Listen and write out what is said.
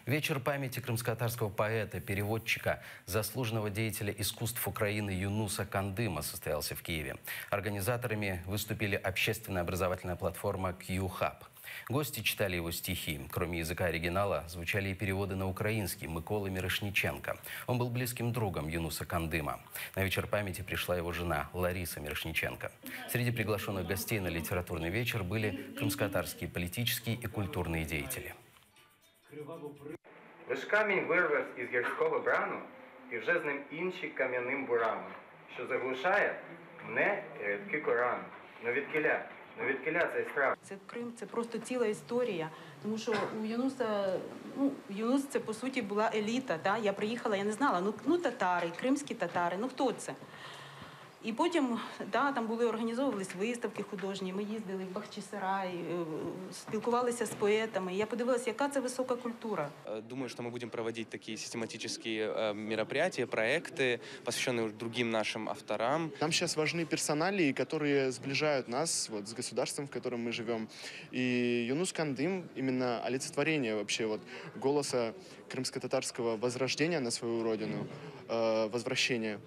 Вечер памяти крымско-татарского поэта, переводчика, заслуженного деятеля искусств Украины Юнуса Кандыма состоялся в Киеве. Организаторами выступили общественная образовательная платформа QHub. Гости читали его стихи. Кроме языка оригинала, звучали и переводы на украинский Миколы Мирошниченко. Он был близким другом Юнуса Кандыма. На вечер памяти пришла его жена Лариса Мирошниченко. Среди приглашенных гостей на литературный вечер были крымско-татарские политические и культурные деятели. Лиш камінь вирве із гірського брану, і вже з ним інші кам'яним бурами, що заглушає мене і рядки Корану. Но відкіля цей страх. Це Крим, це просто ціла історія, тому що у Юнуса, Юнус це по суті була еліта, да? Я приїхала, я не знала, татари, кримські татари, хто це? І потім, там організовувались виставки художні, ми їздили в Бахчисарай, спілкувалися з поетами. Я подивилася, яка це висока культура. Думаю, что мы будем проводить такие систематические мероприятия, проекты, посвященные другим нашим авторам. Нам сейчас важны персоналии, которые сближают нас с государством, в котором мы живем. И Юнус Кандым именно олицетворение вообще голоса крымско-татарского возрождения на свою родину, возвращения.